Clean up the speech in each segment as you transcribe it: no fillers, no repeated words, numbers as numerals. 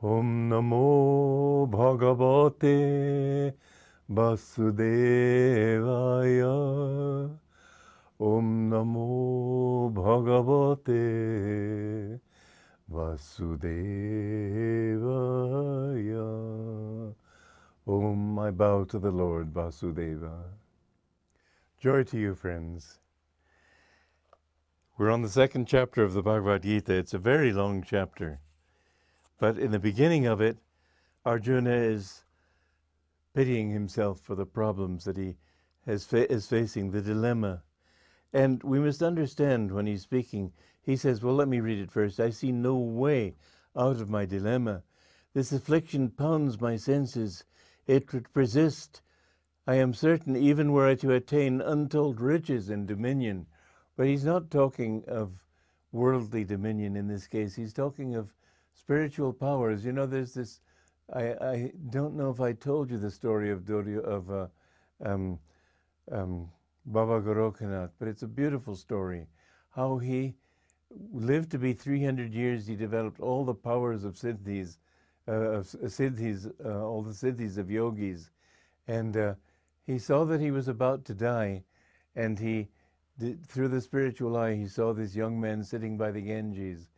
Om Namo Bhagavate Vasudevaya. Om Namo Bhagavate Vasudevaya. Om, I bow to the Lord Vasudeva. Joy to you, friends. We're on the second chapter of the Bhagavad Gita. It's a very long chapter. But in the beginning of it, Arjuna is pitying himself for the problems that he is facing, the dilemma. And we must understand when he's speaking, he says, well, let me read it first. I see no way out of my dilemma. This affliction pounds my senses. It would persist. I am certain, even were I to attain untold riches and dominion. But he's not talking of worldly dominion in this case. He's talking of spiritual powers. You know, there's this, I don't know if I told you the story of Baba Gorokhanath, but it's a beautiful story. How he lived to be 300 years, he developed all the powers of siddhis, all the siddhis of yogis. And he saw that he was about to die, and through the spiritual eye, he saw this young man sitting by the Ganges.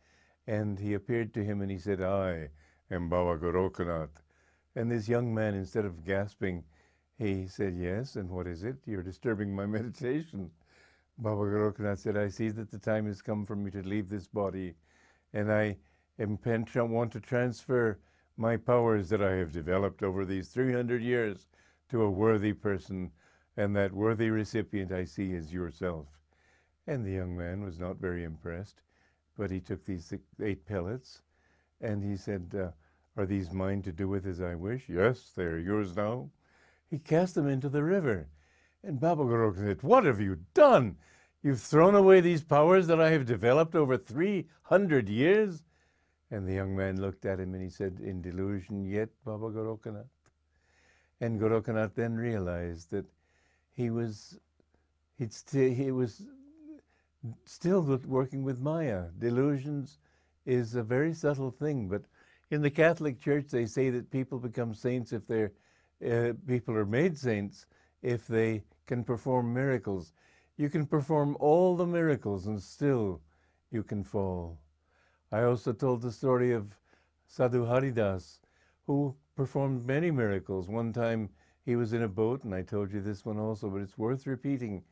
And he appeared to him and he said, I am Baba Gorokhanath. And this young man, instead of gasping, he said, yes, and what is it? You're disturbing my meditation. Baba Gorokhanath said, I see that the time has come for me to leave this body, and I want to transfer my powers that I have developed over these 300 years to a worthy person, and that worthy recipient I see is yourself. And the young man was not very impressed. But he took these 8 pellets, and he said, are these mine to do with as I wish? Yes, they are yours now. He cast them into the river. And Baba Gorokhanath said, what have you done? You've thrown away these powers that I have developed over 300 years? And the young man looked at him and he said, in delusion yet, Baba Gorokhanath? And Gorokhanath then realized that he was still working with Maya. Delusions is a very subtle thing, but in the Catholic Church they say that people become saints if people are made saints if they can perform miracles. You can perform all the miracles and still you can fall. I also told the story of Sadhu Haridas, who performed many miracles. One time he was in a boat, and I told you this one also, but it's worth repeating.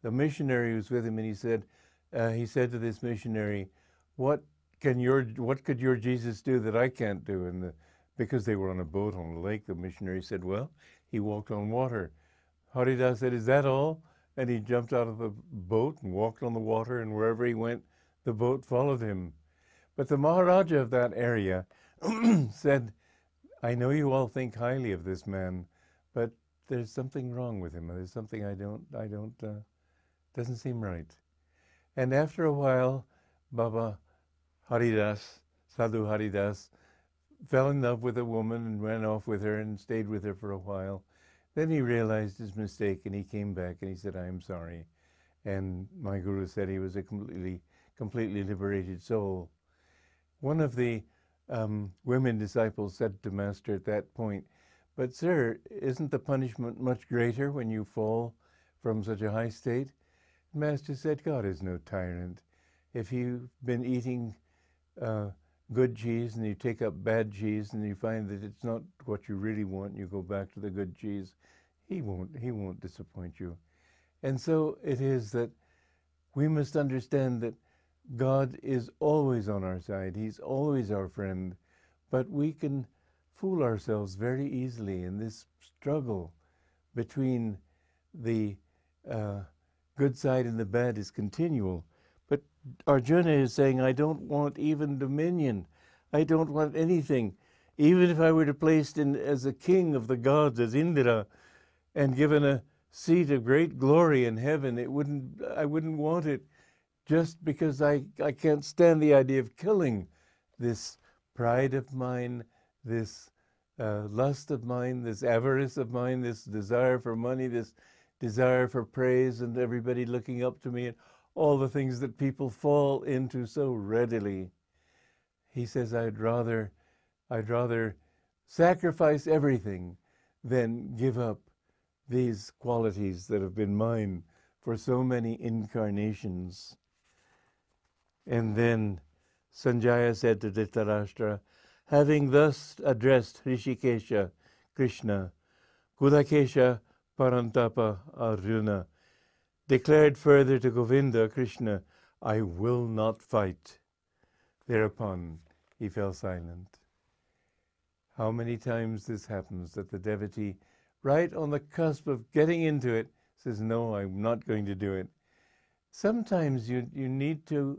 The missionary was with him, and he said to this missionary, what could your Jesus do that I can't do? And because they were on a boat on a lake, the missionary said, well, he walked on water. Haridas said, is that all? And he jumped out of the boat and walked on the water, and wherever he went, the boat followed him. But the Maharaja of that area said, I know you all think highly of this man, but there's something wrong with him. There's something doesn't seem right. And after a while, Baba Haridas, Sadhu Haridas, fell in love with a woman and ran off with her and stayed with her for a while. Then he realized his mistake and he came back and he said, I am sorry. And my guru said he was a completely liberated soul. One of the women disciples said to Master at that point, but sir, isn't the punishment much greater when you fall from such a high state? Master said, God is no tyrant. If you've been eating good cheese and you take up bad cheese and you find that it's not what you really want, you go back to the good cheese, he won't disappoint you. And so it is that we must understand that God is always on our side. He's always our friend. But we can fool ourselves very easily in this struggle between the good side and the bad is continual. But Arjuna is saying, I don't want even dominion. I don't want anything. Even if I were to placed in as a king of the gods, as Indra, and given a seat of great glory in heaven, I wouldn't want it, just because I can't stand the idea of killing this pride of mine, this lust of mine, this avarice of mine, this desire for money, this desire for praise and everybody looking up to me, and all the things that people fall into so readily. He says, I'd rather I'd rather sacrifice everything than give up these qualities that have been mine for so many incarnations. And then Sanjaya said to Dhritarashtra, having thus addressed Hrishikesha, Krishna, Kudakesha Parantapa Arjuna, declared further to Govinda, Krishna, I will not fight. Thereupon he fell silent. How many times this happens, that the devotee, right on the cusp of getting into it, says, no, I'm not going to do it. Sometimes you need to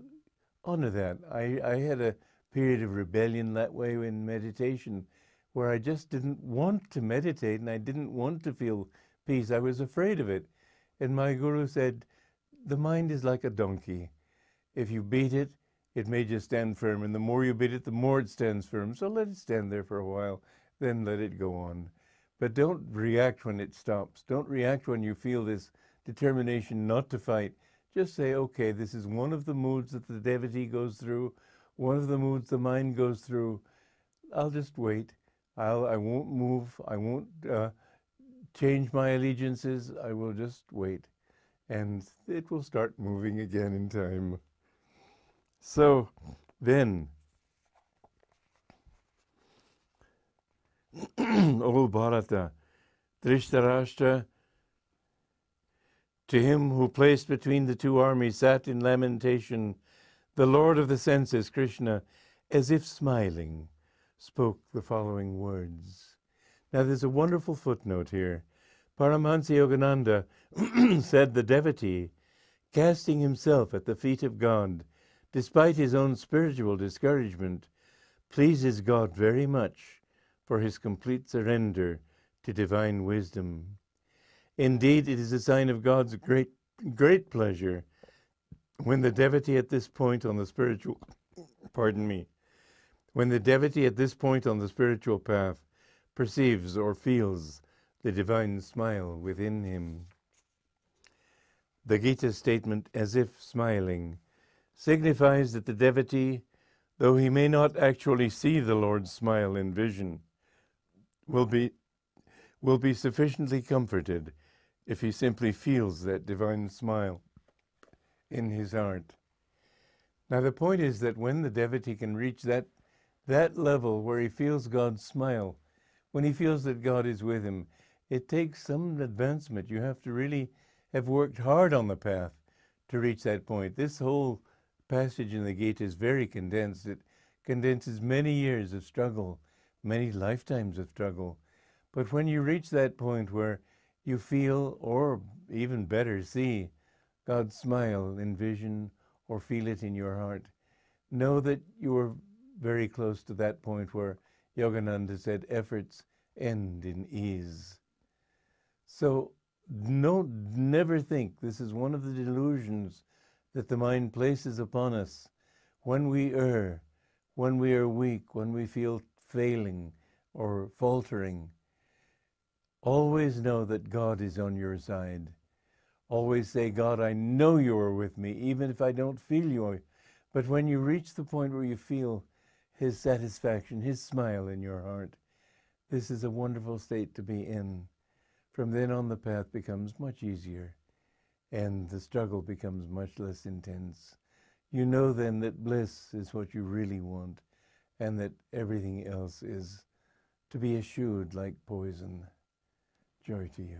honor that. I had a period of rebellion that way in meditation, where I just didn't want to meditate and I didn't want to feel peace. I was afraid of it. And my guru said, the mind is like a donkey. If you beat it, it may just stand firm. And the more you beat it, the more it stands firm. So let it stand there for a while, then let it go on. But don't react when it stops. Don't react when you feel this determination not to fight. Just say, okay, this is one of the moods that the devotee goes through, one of the moods the mind goes through. I'll just wait. I won't move. I won't change my allegiances. I will just wait. And it will start moving again in time. So then, O Bharata, Dhritarashtra, to him who placed between the two armies sat in lamentation, the Lord of the senses, Krishna, as if smiling, spoke the following words. Now there's a wonderful footnote here. Paramhansa Yogananda said the devotee, casting himself at the feet of God, despite his own spiritual discouragement, pleases God very much for his complete surrender to divine wisdom. Indeed, it is a sign of God's great pleasure when the devotee at this point on the spiritual, when the devotee at this point on the spiritual path perceives or feels the divine smile within him. The Gita statement, as if smiling, signifies that the devotee, though he may not actually see the Lord's smile in vision, will be sufficiently comforted if he simply feels that divine smile in his heart. Now the point is that when the devotee can reach that level where he feels God's smile, when he feels that God is with him, it takes some advancement. You have to really have worked hard on the path to reach that point. This whole passage in the Gita is very condensed. It condenses many years of struggle, many lifetimes of struggle. But when you reach that point where you feel, or even better, see God's smile in vision or feel it in your heart, know that you are very close to that point where Yogananda said, efforts end in ease. So never think, this is one of the delusions that the mind places upon us. When we err, when we are weak, when we feel failing or faltering, always know that God is on your side. Always say, God, I know you are with me, even if I don't feel you. But when you reach the point where you feel his satisfaction, his smile in your heart, this is a wonderful state to be in. From then on, the path becomes much easier, and the struggle becomes much less intense. You know then that bliss is what you really want, and that everything else is to be eschewed like poison. Joy to you.